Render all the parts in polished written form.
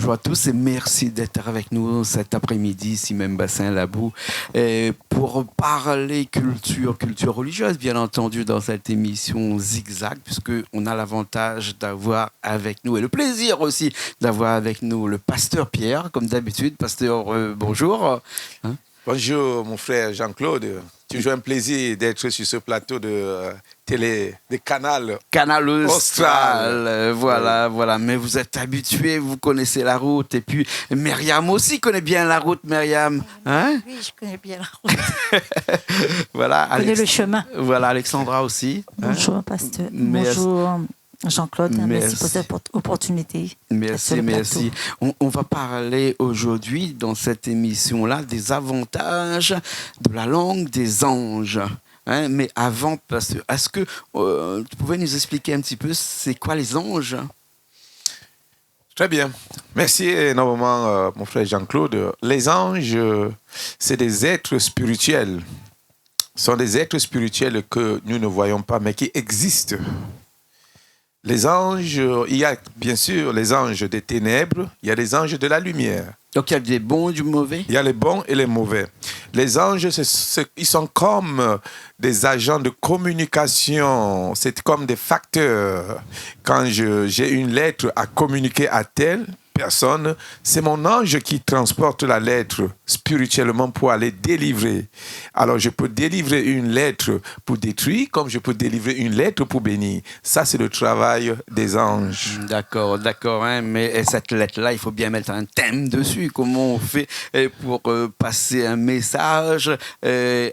bonjour à tous et merci d'être avec nous cet après-midi, ici même Bassin Labou, pour parler culture religieuse, bien entendu, dans cette émission Zigzag, puisqu'on a l'avantage d'avoir avec nous, et le plaisir aussi d'avoir avec nous le pasteur Pierre, comme d'habitude. Pasteur, bonjour. Hein? Bonjour, mon frère Jean-Claude. Toujours un plaisir d'être sur ce plateau de télé, de Canal Austral. Voilà. Mais vous êtes habitué, vous connaissez la route. Et puis, Myriam aussi connaît bien la route, Myriam. Hein? Oui, je connais bien la route. Voilà. Je connais le chemin. Voilà, Alexandra aussi. Bonjour, hein? pasteur. Bonjour, Jean-Claude. Merci pour cette opportunité. Merci. On va parler aujourd'hui, dans cette émission-là, des avantages de la langue des anges. Hein? Mais avant, pasteur, est-ce que tu pouvais nous expliquer un petit peu c'est quoi les anges? Très bien. Merci énormément, mon frère Jean-Claude. Les anges, c'est des êtres spirituels. Ce sont des êtres spirituels que nous ne voyons pas, mais qui existent. Les anges, il y a bien sûr les anges des ténèbres, il y a les anges de la lumière. Donc il y a des bons et du mauvais? Il y a les bons et les mauvais. Les anges, ils sont comme des agents de communication, c'est comme des facteurs. Quand j'ai une lettre à communiquer à telle personne, c'est mon ange qui transporte la lettre spirituellement pour aller délivrer. Alors je peux délivrer une lettre pour détruire, comme je peux délivrer une lettre pour bénir. Ça, c'est le travail des anges. D'accord. Hein, mais cette lettre-là, il faut bien mettre un thème dessus. Comment on fait pour passer un message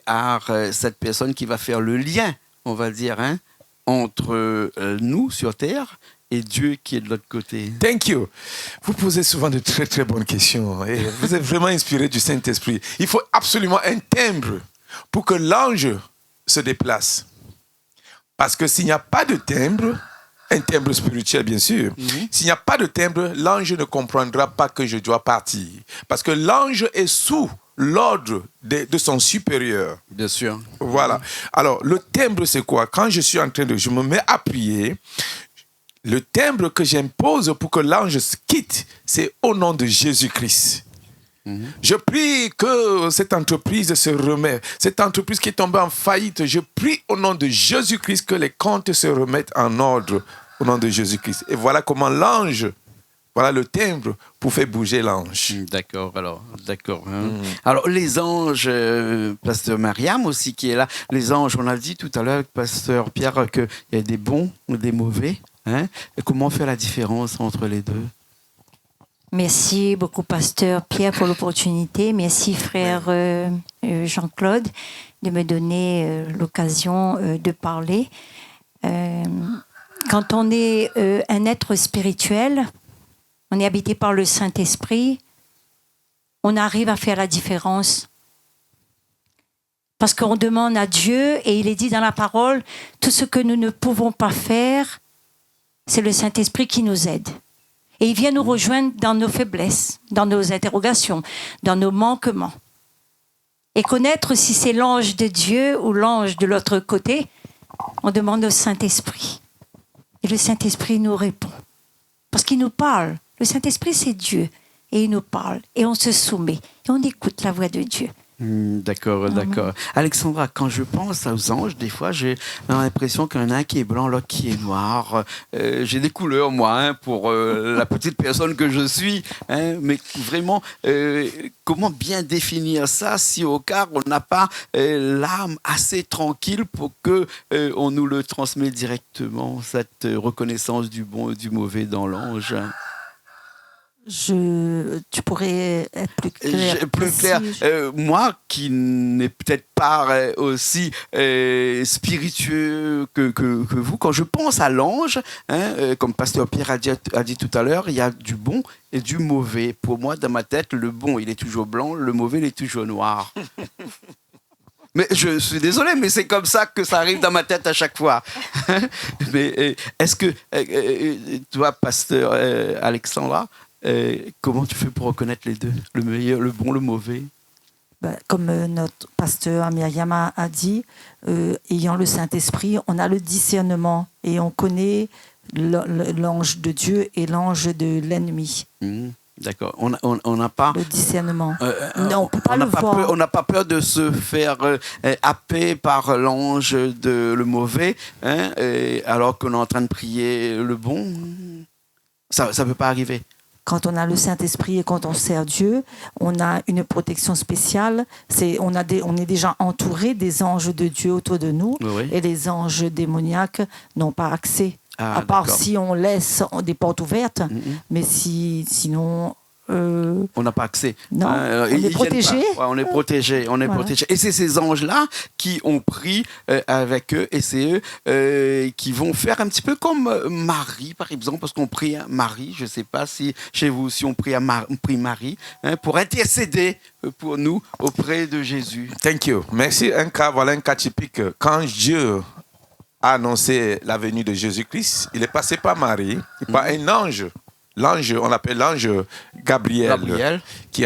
à cette personne qui va faire le lien, on va dire, hein, entre nous sur Terre et Dieu qui est de l'autre côté? Thank you. Vous posez souvent de très très bonnes questions et vous êtes vraiment inspiré du Saint-Esprit. Il faut absolument un timbre pour que l'ange se déplace. Parce que s'il n'y a pas de timbre, un timbre spirituel bien sûr, s'il n'y a pas de timbre, l'ange ne comprendra pas que je dois partir. Parce que l'ange est sous l'ordre de son supérieur. Bien sûr. Voilà. Alors, le timbre, c'est quoi? Quand je suis en train je me mets à prier, le timbre que j'impose pour que l'ange quitte, c'est au nom de Jésus-Christ. Je prie que cette entreprise se remet. Cette entreprise qui est tombée en faillite, je prie au nom de Jésus-Christ que les comptes se remettent en ordre au nom de Jésus-Christ. Et voilà comment l'ange, voilà le timbre pour faire bouger l'ange. D'accord. Hein. Alors, les anges, pasteur Myriam aussi qui est là, les anges, on a dit tout à l'heure avec pasteur Pierre qu'il y a des bons ou des mauvais. Hein? Et comment faire la différence entre les deux? Merci beaucoup, pasteur Pierre, pour l'opportunité. Merci, frère Jean-Claude, de me donner l'occasion de parler. Quand on est un être spirituel, on est habité par le Saint-Esprit, on arrive à faire la différence. Parce qu'on demande à Dieu, et il est dit dans la parole, tout ce que nous ne pouvons pas faire, c'est le Saint-Esprit qui nous aide. Et il vient nous rejoindre dans nos faiblesses, dans nos interrogations, dans nos manquements. Et connaître si c'est l'ange de Dieu ou l'ange de l'autre côté, on demande au Saint-Esprit. Et le Saint-Esprit nous répond. Parce qu'il nous parle. Le Saint-Esprit, c'est Dieu. Et il nous parle. Et on se soumet. Et on écoute la voix de Dieu. D'accord. Alexandra, quand je pense aux anges, des fois, j'ai l'impression qu'il y en a un qui est blanc, l'autre qui est noir. J'ai des couleurs, moi, hein, pour la petite personne que je suis. Hein, mais vraiment, comment bien définir ça si au cas on n'a pas l'âme assez tranquille pour qu'on nous le transmet directement, cette reconnaissance du bon et du mauvais dans l'ange? Tu pourrais être plus clair. Moi, qui n'ai peut-être pas aussi spiritueux que vous, quand je pense à l'ange, hein, comme pasteur Pierre a dit tout à l'heure, il y a du bon et du mauvais. Pour moi, dans ma tête, le bon, il est toujours blanc, le mauvais, il est toujours noir. Mais je suis désolé, mais c'est comme ça que ça arrive dans ma tête à chaque fois. Mais est-ce que toi, pasteur Alexandra, comment tu fais pour reconnaître les deux, le meilleur, le bon, le mauvais? Comme notre pasteur Myriam a dit, ayant le Saint-Esprit, on a le discernement et on connaît l'ange de Dieu et l'ange de l'ennemi. D'accord. On n'a pas... le discernement. Non, on ne peut pas le n'a pas voir. peur, on n'a pas peur de se faire happer par l'ange de le mauvais, hein, alors qu'on est en train de prier le bon. Ça ne peut pas arriver. Quand on a le Saint-Esprit et quand on sert Dieu, on a une protection spéciale. On est déjà entouré des anges de Dieu autour de nous. Oui. Et les anges démoniaques n'ont pas accès. Ah, à part d'accord. si on laisse des portes ouvertes. Mais sinon... On n'a pas accès. Non, on ils est viennent protégé. pas. Ouais, on est protégé. On est Voilà. protégé. Et c'est ces anges-là qui ont pris avec eux, et c'est eux qui vont faire un petit peu comme Marie, par exemple, parce qu'on prie à Marie. Je ne sais pas si chez vous, si on prie Marie, hein, pour intercéder pour nous auprès de Jésus. Thank you. Merci. Voilà un cas typique. Quand Dieu a annoncé la venue de Jésus-Christ, il est passé par Marie, par un ange. L'ange, on l'appelle l'ange Gabriel. Qui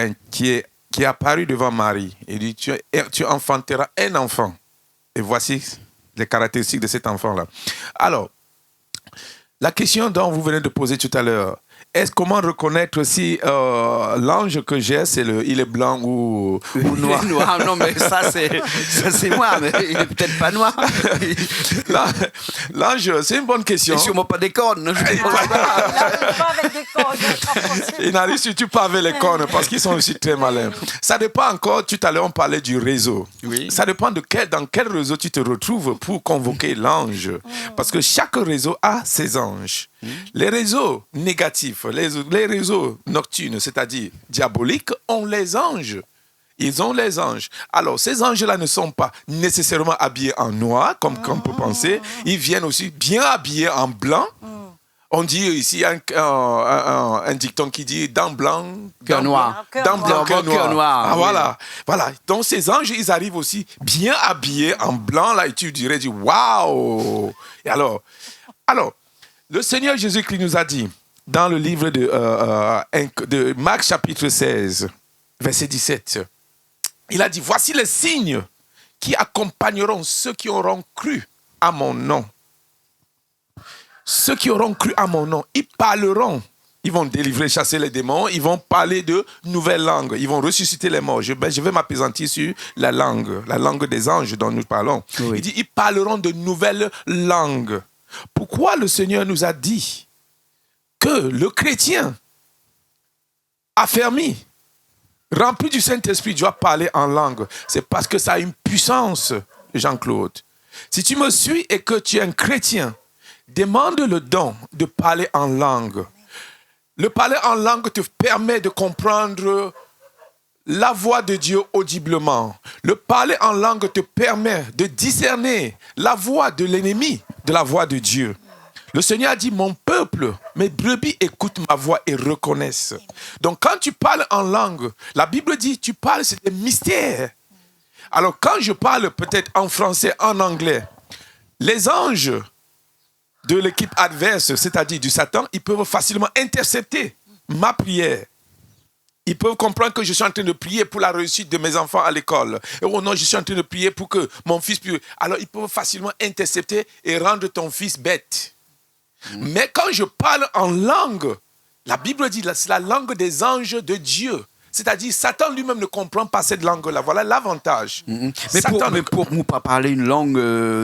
est apparu devant Marie. Il dit, tu enfanteras un enfant. Et voici les caractéristiques de cet enfant-là. Alors, la question dont vous venez de poser tout à l'heure, comment reconnaître si l'ange que j'ai, il est blanc ou noir? Il est noir. Non, mais ça c'est moi, mais il n'est peut-être pas noir. L'ange, c'est une bonne question. Il n'est sûrement pas des cornes. Je pense pas. Il n'arrive surtout pas avec les cornes parce qu'ils sont aussi très malins. Ça dépend encore, tout à l'heure on parlait du réseau. Oui. Ça dépend dans quel réseau tu te retrouves pour convoquer l'ange. Parce que chaque réseau a ses anges. Les réseaux négatifs, les réseaux nocturnes, c'est-à-dire diaboliques, ont les anges. Ils ont les anges. Alors, ces anges-là ne sont pas nécessairement habillés en noir, comme on peut penser. Ils viennent aussi bien habillés en blanc. On dit ici un dicton qui dit dents blanc, Cœur noir. Dents blanc, cœur noir. Ah, oui. Voilà. Donc, ces anges, ils arrivent aussi bien habillés en blanc, là, et tu dirais, waouh! Et alors, le Seigneur Jésus-Christ nous a dit, dans le livre de Marc chapitre 16, verset 17, il a dit, voici les signes qui accompagneront ceux qui auront cru à mon nom. Ceux qui auront cru à mon nom, ils parleront. Ils vont délivrer, chasser les démons. Ils vont parler de nouvelles langues. Ils vont ressusciter les morts. Je vais m'appesantir sur la langue des anges dont nous parlons. Oui. Il dit, ils parleront de nouvelles langues. Pourquoi le Seigneur nous a dit que le chrétien affermi, rempli du Saint-Esprit, doit parler en langue? C'est parce que ça a une puissance, Jean-Claude. Si tu me suis et que tu es un chrétien, demande le don de parler en langue. Le parler en langue te permet de comprendre la voix de Dieu audiblement. Le parler en langue te permet de discerner la voix de l'ennemi de la voix de Dieu. Le Seigneur a dit, mon peuple, mes brebis écoutent ma voix et reconnaissent. Donc quand tu parles en langue, la Bible dit, tu parles, c'est des mystères. Alors quand je parle peut-être en français, en anglais, les anges de l'équipe adverse, c'est-à-dire du Satan, ils peuvent facilement intercepter ma prière. Ils peuvent comprendre que je suis en train de prier pour la réussite de mes enfants à l'école. Et oh non, je suis en train de prier pour que mon fils puisse... Alors, ils peuvent facilement intercepter et rendre ton fils bête. Mais quand je parle en langue, la Bible dit que c'est la langue des anges de Dieu. C'est-à-dire, Satan lui-même ne comprend pas cette langue-là. Voilà l'avantage. Mais pour nous pas parler une langue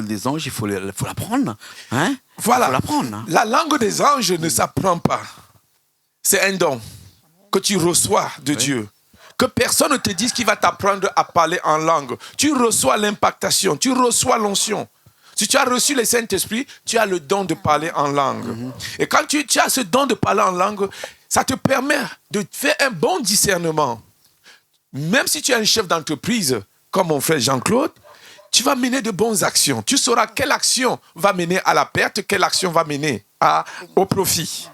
des anges, il faut l'apprendre. Hein? Voilà. Il faut l'apprendre. La langue des anges ne s'apprend pas. C'est un don que tu reçois de Dieu. Que personne ne te dise qu'il va t'apprendre à parler en langue. Tu reçois l'impactation, tu reçois l'onction. Si tu as reçu le Saint-Esprit, tu as le don de parler en langue. Et quand tu as ce don de parler en langue, ça te permet de faire un bon discernement. Même si tu es un chef d'entreprise, comme mon frère Jean-Claude, tu vas mener de bonnes actions. Tu sauras quelle action va mener à la perte, quelle action va mener au profit.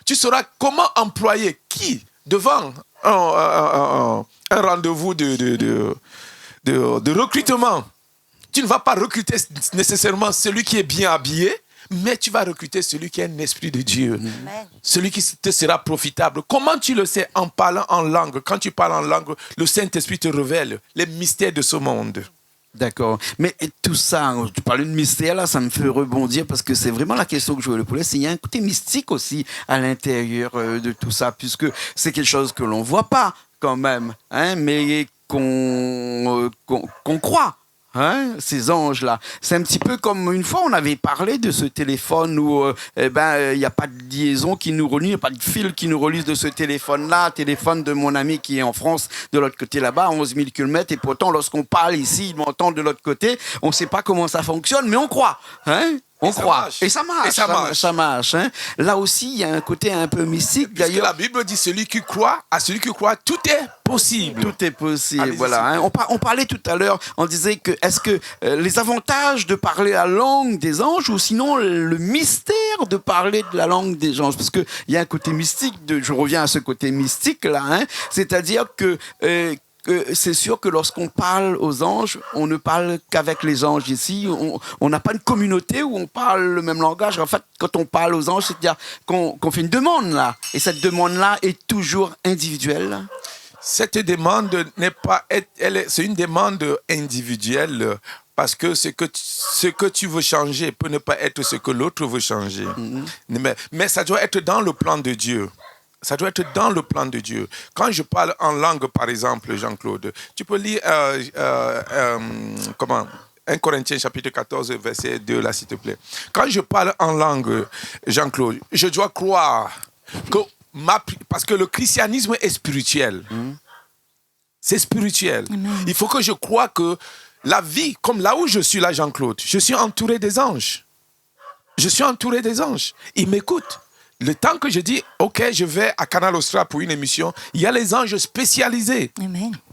Tu sauras comment employer qui devant un rendez-vous de recrutement. Tu ne vas pas recruter nécessairement celui qui est bien habillé, mais tu vas recruter celui qui a un esprit de Dieu. Amen. Celui qui te sera profitable. Comment tu le sais? En parlant en langue. Quand tu parles en langue, le Saint-Esprit te révèle les mystères de ce monde. D'accord. Mais tout ça, tu parlais de mystère, là, ça me fait rebondir parce que c'est vraiment la question que je voulais poser. Il y a un côté mystique aussi à l'intérieur de tout ça, puisque c'est quelque chose que l'on ne voit pas quand même, hein, mais qu'on croit. Hein, ces anges-là. C'est un petit peu comme une fois, on avait parlé de ce téléphone où il n'y a pas de liaison qui nous relie, il n'y a pas de fil qui nous relie de ce téléphone-là, téléphone de mon ami qui est en France, de l'autre côté là-bas, 11 000 km. Et pourtant, lorsqu'on parle ici, il m'entend de l'autre côté. On ne sait pas comment ça fonctionne, mais on croit. Hein? On croit. Et ça marche. Et ça marche. Ça marche, hein? Là aussi, il y a un côté un peu mystique. D'ailleurs, la Bible dit celui qui croit, à celui qui croit, tout est possible. Tout est possible. Allez-y, voilà. Hein? On parlait tout à l'heure, on disait que est-ce que les avantages de parler la langue des anges ou sinon le mystère de parler de la langue des anges, parce qu'il y a un côté mystique, je reviens à ce côté mystique là, hein? C'est-à-dire que c'est sûr que lorsqu'on parle aux anges, on ne parle qu'avec les anges ici. On n'a pas une communauté où on parle le même langage. En fait, quand on parle aux anges, c'est-à-dire qu'on fait une demande là. Et cette demande-là est toujours individuelle. Cette demande n'est pas... c'est une demande individuelle parce que ce que tu veux changer peut ne pas être ce que l'autre veut changer. Mm-hmm. Mais ça doit être dans le plan de Dieu. Ça doit être dans le plan de Dieu. Quand je parle en langue, par exemple, Jean-Claude, tu peux lire 1 Corinthiens chapitre 14, verset 2, là, s'il te plaît. Quand je parle en langue, Jean-Claude, je dois croire que parce que le christianisme est spirituel. C'est spirituel. Il faut que je croie que la vie, comme là où je suis là, Jean-Claude, je suis entouré des anges. Je suis entouré des anges. Ils m'écoutent. Le temps que je dis, OK, je vais à Canal Austral pour une émission, il y a les anges spécialisés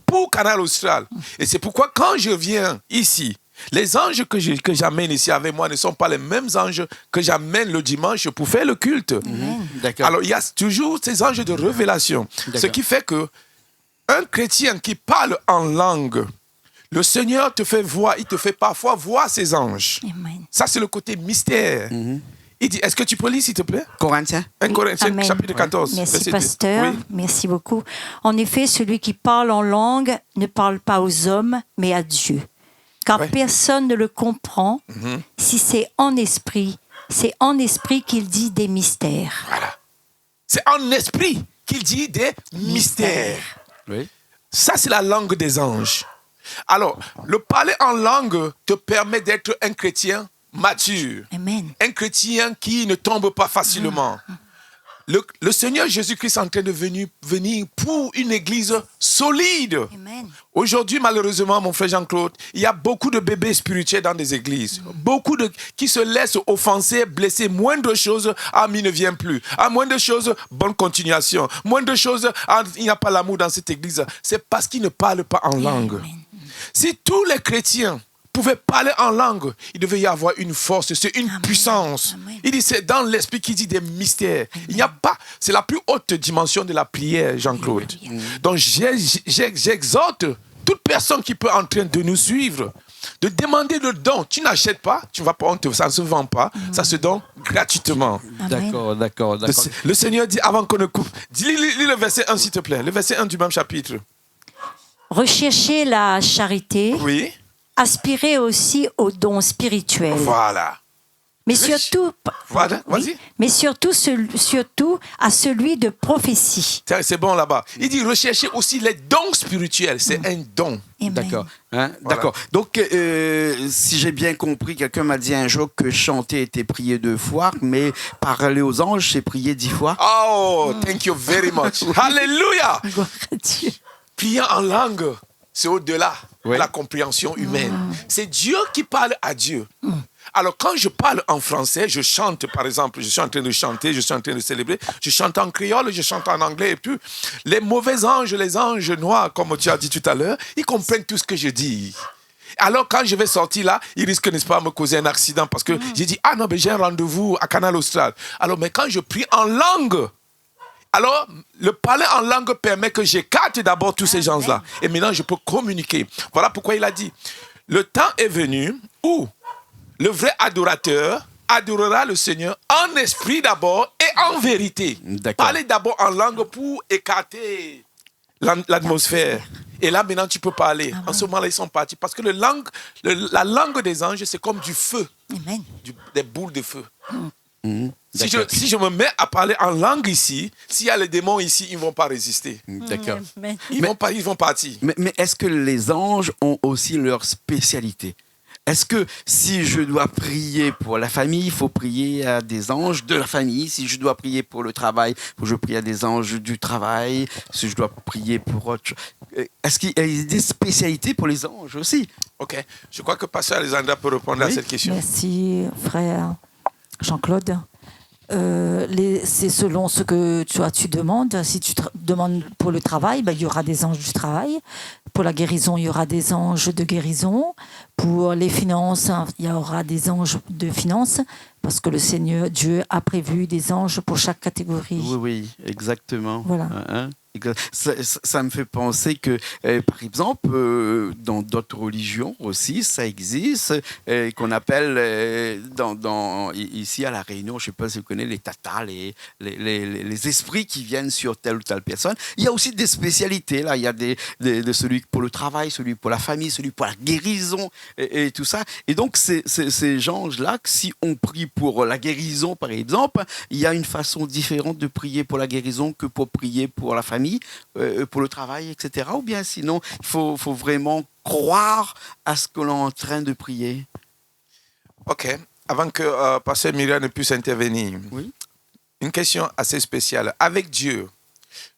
pour Canal Austral. Et c'est pourquoi quand je viens ici, les anges que j'amène ici avec moi ne sont pas les mêmes anges que j'amène le dimanche pour faire le culte. D'accord. Alors, il y a toujours ces anges de révélation. Ce qui fait que un chrétien qui parle en langue, le Seigneur te fait voir, il te fait parfois voir ses anges. Ça, c'est le côté mystère. Il dit, est-ce que tu peux lire, s'il te plaît? Corinthiens. 1 Corinthiens, chapitre 14. Merci, pasteur. Oui. Merci beaucoup. En effet, celui qui parle en langue ne parle pas aux hommes, mais à Dieu. Car personne ne le comprend. Si c'est en esprit qu'il dit des mystères. Voilà. C'est en esprit qu'il dit des mystères. Oui. Ça, c'est la langue des anges. Alors, le parler en langue te permet d'être un chrétien mature. Amen. Un chrétien qui ne tombe pas facilement. Le Seigneur Jésus-Christ est en train de venir pour une église solide. Amen. Aujourd'hui, malheureusement, mon frère Jean-Claude, il y a beaucoup de bébés spirituels dans des églises. Beaucoup qui se laissent offenser, blesser. Moindre chose, mais il ne vient plus. Moindre chose, bonne continuation. Moindre chose, il n'y a pas l'amour dans cette église. C'est parce qu'ils ne parlent pas en langue. Amen. Si tous les chrétiens pouvaient parler en langue, il devait y avoir une force, c'est une puissance. Amen. Il dit, c'est dans l'esprit qu'il dit des mystères. Il n'y a pas, c'est la plus haute dimension de la prière, Jean-Claude. Donc j'exhorte toute personne qui peut en train de nous suivre, de demander le don. Tu n'achètes pas, tu vas pas, ça ne se vend pas, ça se donne gratuitement. D'accord. Le Seigneur dit, avant qu'on ne coupe, lis le verset 1 s'il te plaît, le verset 1 du même chapitre. Recherchez la charité. Oui. Aspirez aussi aux dons spirituels. Voilà. Mais surtout, mais surtout à celui de prophétie. C'est bon là-bas. Il dit recherchez aussi les dons spirituels. C'est un don. Amen. D'accord. Voilà. D'accord. Donc, si j'ai bien compris, quelqu'un m'a dit un jour que chanter était prier 2 fois, mais parler aux anges, c'est prier 10 fois. Oh, thank you very much. Alléluia. Gloire à Dieu. Prier en langue, c'est au-delà de la compréhension humaine. C'est Dieu qui parle à Dieu. Alors, quand je parle en français, je chante, par exemple, je suis en train de chanter, je suis en train de célébrer, je chante en créole, je chante en anglais et tout. Les mauvais anges, les anges noirs, comme tu as dit tout à l'heure, ils comprennent tout ce que je dis. Alors, quand je vais sortir là, ils risquent, n'est-ce pas, de me causer un accident parce que j'ai dit, non, mais j'ai un rendez-vous à Canal Austral. Alors, mais quand je prie en langue, alors, le parler en langue permet que j'écarte d'abord tous ces gens-là. Et maintenant, je peux communiquer. Voilà pourquoi il a dit, le temps est venu où le vrai adorateur adorera le Seigneur en esprit d'abord et en vérité. Parlez d'abord en langue pour écarter l'atmosphère Et là, maintenant, tu peux parler. En ce moment-là, ils sont partis. Parce que la langue des anges, c'est comme du feu. Amen. Des boules de feu. Si D'accord. je me mets à parler en langue ici, s'il y a les démons ici, ils ne vont pas résister. D'accord. Amen. Ils vont partir. Mais est-ce que les anges ont aussi leur spécialité? Est-ce que si je dois prier pour la famille, il faut prier à des anges de la famille? Si je dois prier pour le travail, il faut que je prie à des anges du travail? Si je dois prier pour autre chose, est-ce qu'il y a des spécialités pour les anges aussi? OK. Je crois que Pasteur Alexandra peut répondre à cette question. Merci, frère Jean-Claude. C'est selon ce que tu demandes. Si tu demandes pour le travail, il y aura des anges du travail. Pour la guérison, il y aura des anges de guérison. Pour les finances, il y aura des anges de finances. Parce que le Seigneur, Dieu, a prévu des anges pour chaque catégorie. Oui, exactement. Voilà. Ça me fait penser que, par exemple, dans d'autres religions aussi, ça existe, qu'on appelle, ici à La Réunion, je ne sais pas si vous connaissez les tatas, les esprits qui viennent sur telle ou telle personne. Il y a aussi des spécialités, là. Il y a de celui pour le travail, celui pour la famille, celui pour la guérison et tout ça. Et donc, ces gens-là, si on prie pour la guérison, par exemple, il y a une façon différente de prier pour la guérison que pour prier pour la famille, pour le travail, etc. Ou bien sinon, il faut vraiment croire à ce que l'on est en train de prier. OK. Avant que Pasteur Myriam ne puisse intervenir, Oui. Une question assez spéciale. Avec Dieu,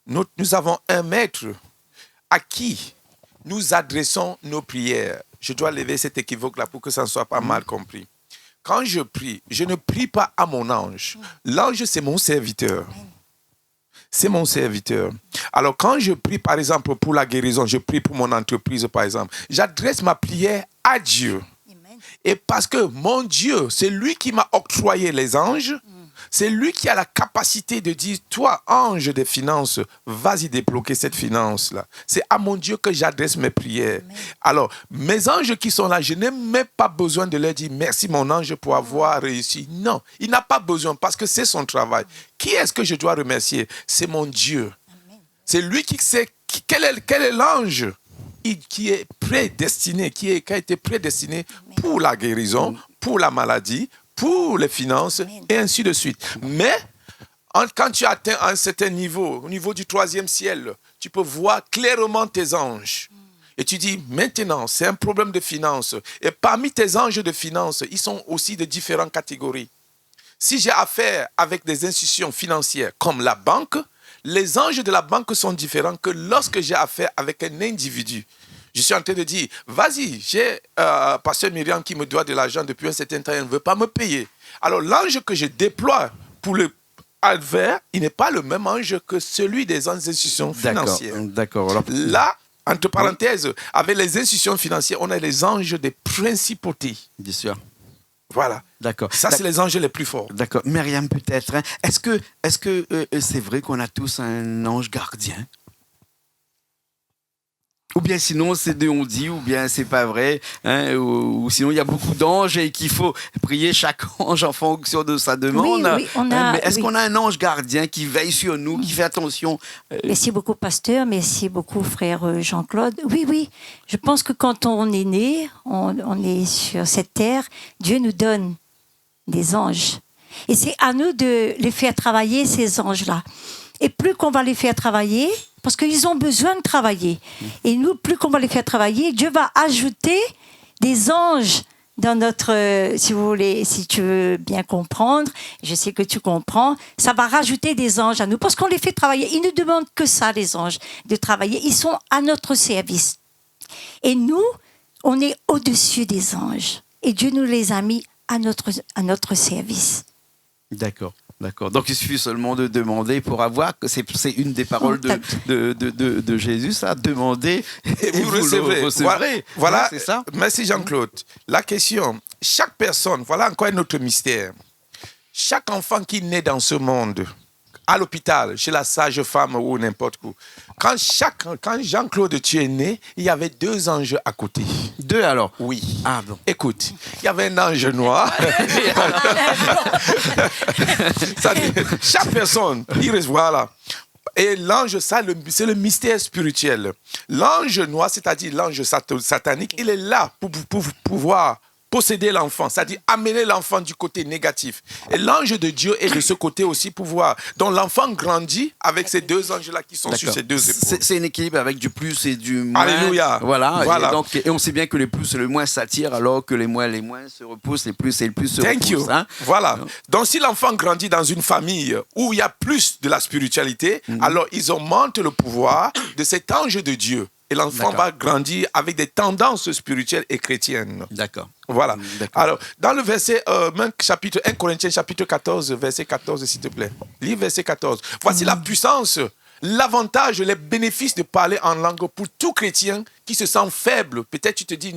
nous avons un maître à qui nous adressons nos prières. Je dois lever cet équivoque-là pour que ça ne soit pas mal compris. Quand je prie, je ne prie pas à mon ange. L'ange, c'est mon serviteur. C'est mon serviteur. Alors, quand je prie, par exemple, pour la guérison, je prie pour mon entreprise, par exemple, j'adresse ma prière à Dieu. Amen. Et parce que mon Dieu, c'est lui qui m'a octroyé les anges, c'est lui qui a la capacité de dire, toi, ange des finances, vas-y débloquer cette finance-là. C'est à mon Dieu que j'adresse mes prières. Amen. Alors, mes anges qui sont là, je n'ai même pas besoin de leur dire, merci mon ange pour avoir réussi. Non, il n'a pas besoin parce que c'est son travail. Qui est-ce que je dois remercier? C'est mon Dieu. Amen. C'est lui qui sait quel est l'ange qui est prédestiné, qui a été prédestiné pour la guérison, pour la maladie, pour les finances, et ainsi de suite. Mais quand tu atteins un certain niveau, au niveau du 3e ciel, tu peux voir clairement tes anges. Et tu dis, maintenant, c'est un problème de finances. Et parmi tes anges de finances, ils sont aussi de différentes catégories. Si j'ai affaire avec des institutions financières comme la banque, les anges de la banque sont différents que lorsque j'ai affaire avec un individu. Je suis en train de dire, vas-y, j'ai Pasteur Myriam qui me doit de l'argent depuis un certain temps, elle ne veut pas me payer. Alors l'ange que je déploie pour le adverse, il n'est pas le même ange que celui des institutions financières. D'accord. Alors, Là, entre parenthèses, avec les institutions financières, on a les anges des principautés. bien sûr. Voilà. D'accord. Ça, c'est les anges les plus forts. D'accord. Myriam, peut-être. Hein. Est-ce que c'est vrai qu'on a tous un ange gardien? Ou bien sinon, c'est des on-dit, ou bien c'est pas vrai, hein, ou sinon il y a beaucoup d'anges et qu'il faut prier chaque ange en fonction de sa demande. Oui, on a- Mais est-ce oui. qu'on a un ange gardien qui veille sur nous, qui fait attention? Merci beaucoup, pasteur. Merci beaucoup, frère Jean-Claude. Oui. Je pense que quand on est né, on est sur cette terre, Dieu nous donne des anges. Et c'est à nous de les faire travailler, ces anges-là. Et plus qu'on va les faire travailler, parce qu'ils ont besoin de travailler. Et nous, plus qu'on va les faire travailler, Dieu va ajouter des anges dans notre, si vous voulez, si tu veux bien comprendre, je sais que tu comprends, ça va rajouter des anges à nous, parce qu'on les fait travailler. Ils ne demandent que ça, les anges, de travailler. Ils sont à notre service. Et nous, on est au-dessus des anges. Et Dieu nous les a mis à notre service. D'accord. Donc il suffit seulement de demander pour avoir, que c'est une des paroles de Jésus, ça, demander Et vous recevrez. Voilà, Ouais, c'est ça. Merci Jean-Claude. La question, chaque personne, voilà encore un autre mystère. Chaque enfant qui naît dans ce monde, à l'hôpital, chez la sage-femme ou n'importe où, quand Jean-Claude, tu es né, il y avait 2 anges à côté. 2 alors? Oui. Ah bon. Écoute, il y avait un ange noir. Chaque personne, voilà. Et l'ange, ça, c'est le mystère spirituel. L'ange noir, c'est-à-dire l'ange satanique, il est là pour pouvoir posséder l'enfant, c'est-à-dire amener l'enfant du côté négatif. Et l'ange de Dieu est de ce côté aussi pour voir. Donc l'enfant grandit avec ces deux anges-là qui sont sur ses deux épaules. C'est un équilibre avec du plus et du moins. Alléluia. Voilà. Et on sait bien que les plus et le moins s'attirent, alors que les moins se repoussent, les plus et le plus se repoussent. Thank you. Hein? Voilà. Donc si l'enfant grandit dans une famille où il y a plus de la spiritualité, alors ils augmentent le pouvoir de cet ange de Dieu. Et l'enfant va grandir avec des tendances spirituelles et chrétiennes. D'accord. Voilà. D'accord. Alors, dans le verset, même chapitre 1 Corinthiens, chapitre 14, verset 14, s'il te plaît. Lis verset 14. Voici la puissance, l'avantage, les bénéfices de parler en langue pour tout chrétien qui se sent faible. Peut-être tu te dis,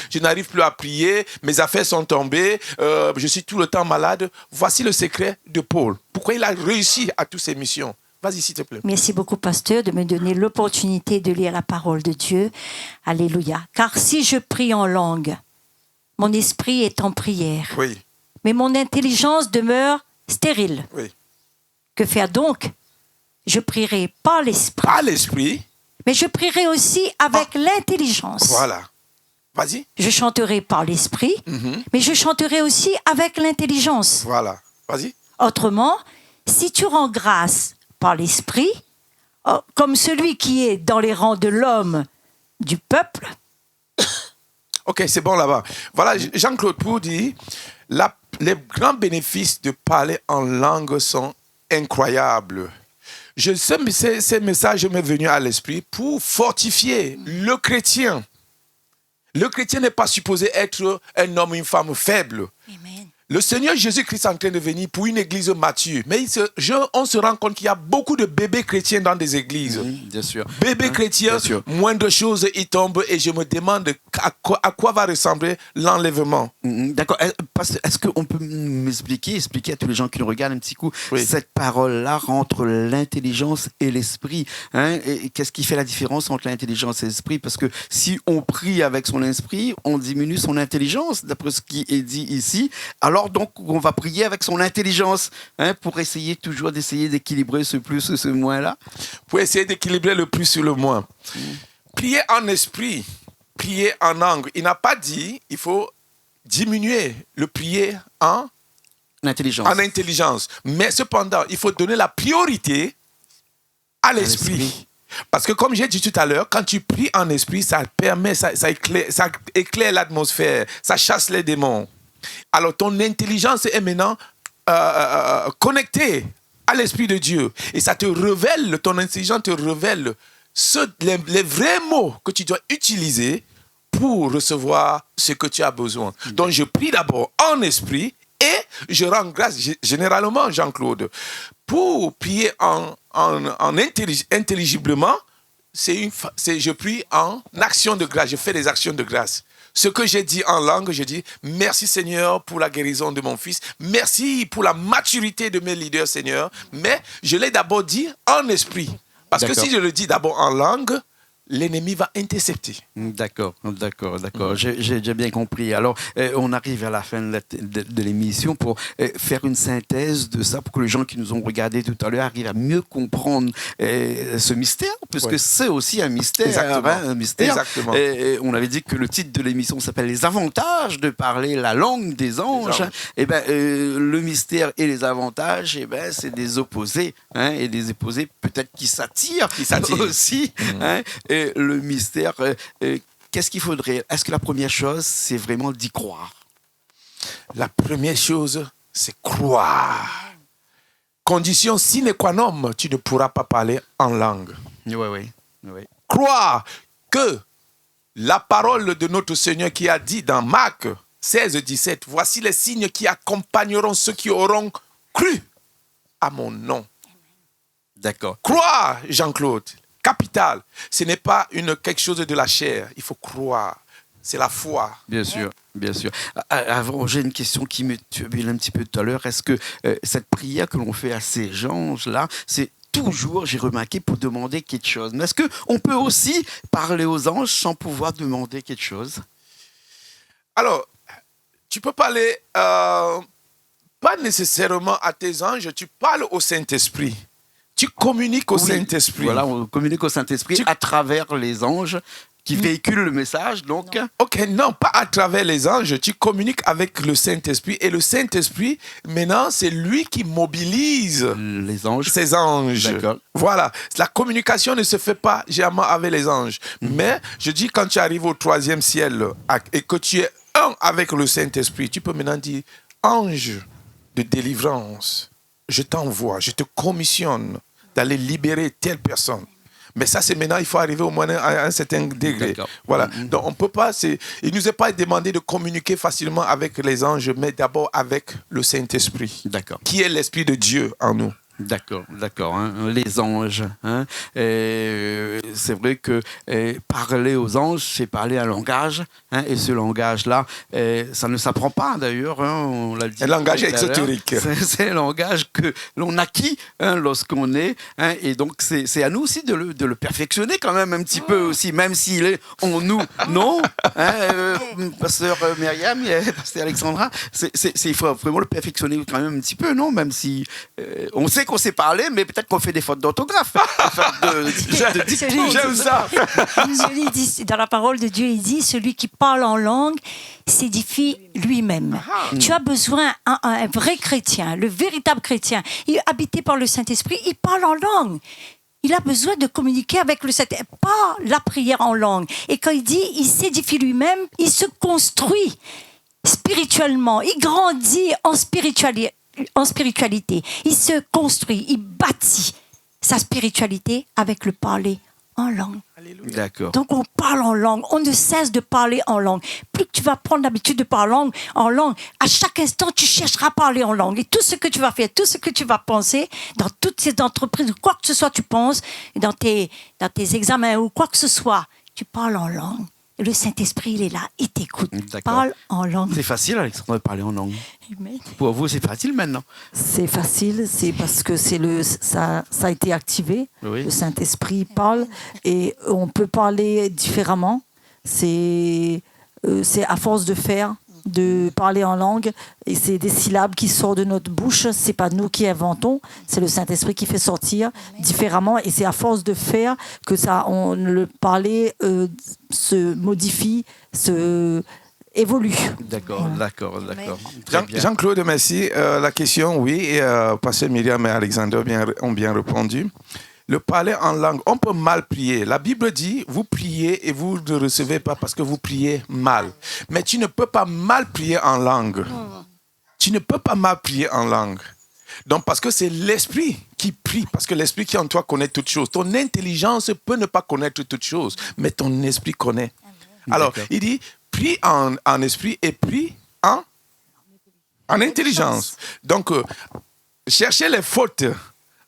je n'arrive plus à prier, mes affaires sont tombées, je suis tout le temps malade. Voici le secret de Paul. Pourquoi il a réussi à toutes ses missions. Vas-y, s'il te plaît. Merci beaucoup, pasteur, de me donner l'opportunité de lire la parole de Dieu. Alléluia. Car si je prie en langue, mon esprit est en prière, Oui, mais mon intelligence demeure stérile. oui. Que faire donc? Je prierai par l'esprit, Par l'esprit, mais je prierai aussi avec l'intelligence. voilà. Vas-y. Je chanterai par l'esprit, mais je chanterai aussi avec l'intelligence. Voilà. Vas-y. Autrement, si tu rends grâce par l'esprit, comme celui qui est dans les rangs de l'homme du peuple. Ok, c'est bon là-bas. Voilà, Jean-Claude Pou dit, les grands bénéfices de parler en langue sont incroyables. Ces messages m'est venu à l'esprit pour fortifier le chrétien. Le chrétien n'est pas supposé être un homme ou une femme faible. Amen. Le Seigneur Jésus-Christ est en train de venir pour une église mature. Mais on se rend compte qu'il y a beaucoup de bébés chrétiens dans des églises. Bien sûr. Bébés chrétiens, bien sûr. moindre chose, ils tombent et je me demande à quoi va ressembler l'enlèvement. D'accord. Est-ce qu'on peut expliquer à tous les gens qui nous regardent un petit coup, Oui. cette parole-là entre l'intelligence et l'esprit, hein? Et qu'est-ce qui fait la différence entre l'intelligence et l'esprit? Parce que si on prie avec son esprit, on diminue son intelligence, d'après ce qui est dit ici. Alors donc, on va prier avec son intelligence, hein, pour essayer d'équilibrer ce plus et ce moins-là. Pour essayer d'équilibrer le plus sur le moins. Prier en esprit, prier en langue. Il n'a pas dit il faut diminuer le prier en intelligence. Mais cependant, il faut donner la priorité à l'esprit. Parce que comme j'ai dit tout à l'heure, quand tu pries en esprit, ça permet, ça éclaire l'atmosphère, ça chasse les démons. Alors ton intelligence est maintenant connectée à l'Esprit de Dieu. Et ça te révèle, ton intelligence te révèle les vrais mots que tu dois utiliser pour recevoir ce que tu as besoin. Donc je prie d'abord en esprit et je rends grâce, généralement Jean-Claude, pour prier intelligiblement, je prie en action de grâce, je fais des actions de grâce. Ce que j'ai dit en langue, je dis merci Seigneur pour la guérison de mon fils. Merci pour la maturité de mes leaders, Seigneur. Mais je l'ai d'abord dit en esprit. Parce que si je le dis d'abord en langue, l'ennemi va intercepter. D'accord. J'ai bien compris. Alors, on arrive à la fin de l'émission pour faire une synthèse de ça, pour que les gens qui nous ont regardés tout à l'heure arrivent à mieux comprendre ce mystère, puisque c'est aussi un mystère. Exactement. Un mystère. Exactement. On avait dit que le titre de l'émission s'appelle « Les avantages de parler la langue des anges ». Et le mystère et les avantages, c'est des opposés, hein, et des opposés peut-être qui s'attirent aussi. Hein, et le mystère, qu'est-ce qu'il faudrait? Est-ce que la première chose, c'est vraiment d'y croire? La première chose, c'est croire. Condition sine qua non, tu ne pourras pas parler en langue. Oui. Croire que la parole de notre Seigneur qui a dit dans Marc 16, 17, voici les signes qui accompagneront ceux qui auront cru à mon nom. D'accord. Croire, Jean-Claude, capital. Ce n'est pas quelque chose de la chair. Il faut croire. C'est la foi. Bien sûr. Avant, j'ai une question qui me turbule un petit peu tout à l'heure. Est-ce que cette prière que l'on fait à ces anges-là, c'est toujours, j'ai remarqué, pour demander quelque chose? Mais est-ce qu'on peut aussi parler aux anges sans pouvoir demander quelque chose? Alors, tu peux parler pas nécessairement à tes anges, tu parles au Saint-Esprit. Tu communiques au Oui, Saint-Esprit. Voilà, on communique au Saint-Esprit à travers les anges qui véhiculent le message. Donc, Ok, non, pas à travers les anges. Tu communiques avec le Saint-Esprit. Et le Saint-Esprit, maintenant, c'est lui qui mobilise les anges. ces anges. D'accord. Voilà. La communication ne se fait pas généralement avec les anges. Mais je dis, quand tu arrives au 3e ciel et que tu es un avec le Saint-Esprit, tu peux maintenant dire, ange de délivrance, je t'envoie, je te commissionne d'aller libérer telle personne. Mais ça, c'est maintenant, il faut arriver au moins à un certain degré. D'accord. Voilà. Donc, on peut pas, il nous est pas demandé de communiquer facilement avec les anges, mais d'abord avec le Saint-Esprit, D'accord. qui est l'Esprit de Dieu en nous. D'accord. Hein, les anges. Hein. C'est vrai que parler aux anges, c'est parler un langage. Hein, et ce langage-là, ça ne s'apprend pas d'ailleurs. Hein, on l'a dit. Un langage tout à l'heure. exotérique. C'est un langage que l'on acquit lorsqu'on est. Hein, et donc, c'est à nous aussi de le perfectionner quand même un petit peu aussi, même s'il est en nous. Non, hein, pasteur Myriam, pasteur Alexandra, il faut vraiment le perfectionner quand même un petit peu, non? Même si on sait qu'on sait parler, mais peut-être qu'on fait des fautes d'orthographe. J'aime ça. Dans la parole de Dieu, il dit, celui qui parle en langue s'édifie lui-même. Tu as besoin d'un vrai chrétien, le véritable chrétien. Il est habité par le Saint-Esprit, il parle en langue. Il a besoin de communiquer avec le Saint-Esprit, pas la prière en langue. Et quand il dit, il s'édifie lui-même, il se construit spirituellement, il grandit en spiritualité. Il se construit, il bâtit sa spiritualité avec le parler en langue. D'accord. Donc on parle en langue, on ne cesse de parler en langue. Plus que tu vas prendre l'habitude de parler en langue, à chaque instant tu chercheras à parler en langue. Et tout ce que tu vas faire, tout ce que tu vas penser, dans toutes ces entreprises, quoi que ce soit tu penses, dans tes examens ou quoi que ce soit, tu parles en langue. Et le Saint-Esprit, il est là, il t'écoute. D'accord. Parle en langue. C'est facile, Alexandre, de parler en langue. Amen. Pour vous, c'est facile maintenant. C'est facile, c'est parce que ça a été activé. Oui. Le Saint-Esprit parle et on peut parler différemment. C'est à force de parler en langue et c'est des syllabes qui sortent de notre bouche. C'est pas nous qui inventons, c'est le Saint-Esprit qui fait sortir différemment et c'est à force de faire que le parler se modifie, évolue. D'accord. Très bien. Jean-Claude, merci. La question, oui, et pasteur Myriam et Alexandre ont bien répondu. Le parler en langue, on peut mal prier. La Bible dit, vous priez et vous ne recevez pas parce que vous priez mal. Mais tu ne peux pas mal prier en langue. Tu ne peux pas mal prier en langue. Donc, parce que c'est l'esprit qui prie, parce que l'esprit qui en toi connaît toutes choses. Ton intelligence peut ne pas connaître toutes choses, mais ton esprit connaît. Alors, il dit, prie en esprit et prie en intelligence. Donc, cherchez les fautes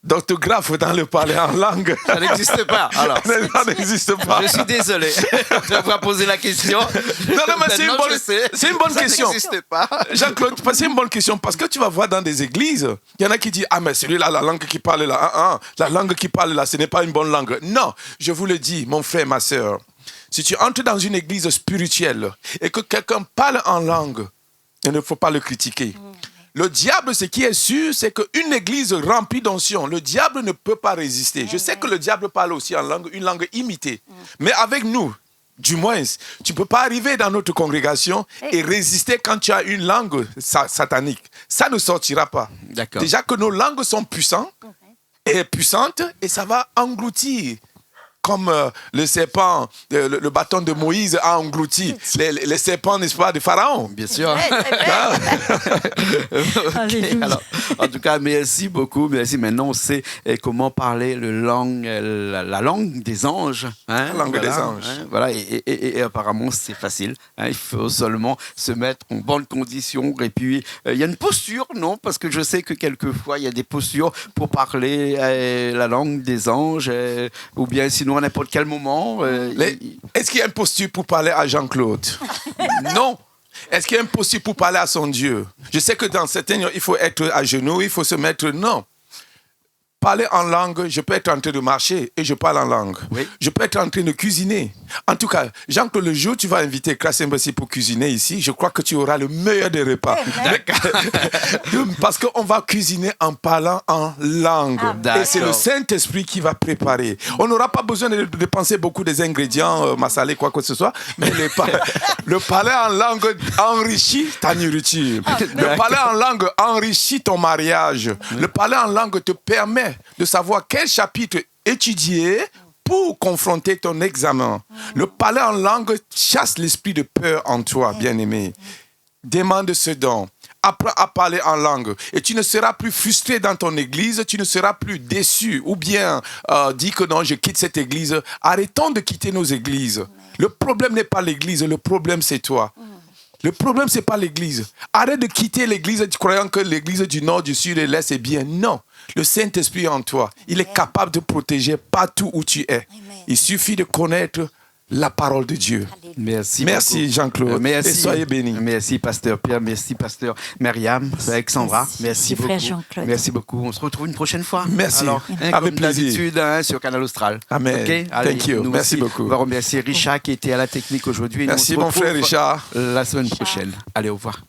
d'orthographe dans le parler en langue. Ça n'existe pas. Alors, Ça n'existe pas. je suis désolé de vous poser la question. Non, mais c'est une bonne question. Ça n'existe pas. Jean-Claude, c'est une bonne question parce que tu vas voir dans des églises, il y en a qui disent, ah mais celui-là, la langue qui parle là, la langue qui parle là, ce n'est pas une bonne langue. Non, je vous le dis, mon frère, ma sœur, si tu entres dans une église spirituelle et que quelqu'un parle en langue, il ne faut pas le critiquer. Le diable, ce qui est sûr, c'est qu'une église remplie d'onction, le diable ne peut pas résister. Je sais que le diable parle aussi en langue, une langue imitée. Mais avec nous, du moins, tu ne peux pas arriver dans notre congrégation et résister quand tu as une langue satanique. Ça ne sortira pas. D'accord. Déjà que nos langues sont puissantes et ça va engloutir. Comme le serpent, le bâton de Moïse a englouti les serpents, n'est-ce pas, de Pharaon. Bien sûr. Alléluia. Alors, en tout cas, merci beaucoup. Merci. Maintenant, on sait comment parler la langue des anges. Hein, La langue des anges. Hein, voilà. Et apparemment, c'est facile. Hein, il faut seulement se mettre en bonne condition. Et puis, il y a une posture, non? Parce que je sais que quelquefois, il y a des postures pour parler la langue des anges. Ou bien sinon, à n'importe quel moment. Est-ce qu'il y a une posture pour parler à Jean-Claude? Non. Est-ce qu'il y a une posture pour parler à son Dieu? Je sais que dans certains, il faut être à genoux, il faut se mettre... Non. parler en langue, je peux être en train de marcher et je parle en langue. Oui. Je peux être en train de cuisiner. En tout cas, Jean-Claude, le jour où tu vas inviter Classe Embassy pour cuisiner ici, je crois que tu auras le meilleur des repas. Parce qu'on va cuisiner en parlant en langue. Et c'est le Saint-Esprit qui va préparer. On n'aura pas besoin de dépenser beaucoup des ingrédients, massalés, quoi que ce soit, mais le parler en langue enrichit ta nourriture. Le parler en langue enrichit ton mariage. Le parler en langue te permet de savoir quel chapitre étudier pour confronter ton examen. Le parler en langue chasse l'esprit de peur en toi, bien-aimé. Demande ce don. Apprends à parler en langue. Et tu ne seras plus frustré dans ton église, tu ne seras plus déçu. Ou bien, dis que non, je quitte cette église. Arrêtons de quitter nos églises. Le problème n'est pas l'église, le problème c'est toi. Le problème, c'est pas l'église. Arrête de quitter l'église croyant que l'église du nord, du sud et de l'est est bien. Non. Le Saint-Esprit en toi, il est capable de protéger partout où tu es. Il suffit de connaître la parole de Dieu. Merci Jean-Claude. Merci. Et soyez bénis. Merci, pasteur Pierre. Merci, pasteur Myriam. Alexandra. Merci beaucoup. Frère Jean-Claude. Merci beaucoup. On se retrouve une prochaine fois. Merci. Alors, Avec comme plaisir. d'habitude, sur Canal Austral. Amen. Okay? Allez, Thank you. nous Merci aussi, beaucoup. On va remercier Richard qui était à la technique aujourd'hui. Merci, Nous, on se mon frère retrouve Richard. La semaine prochaine. Allez, au revoir.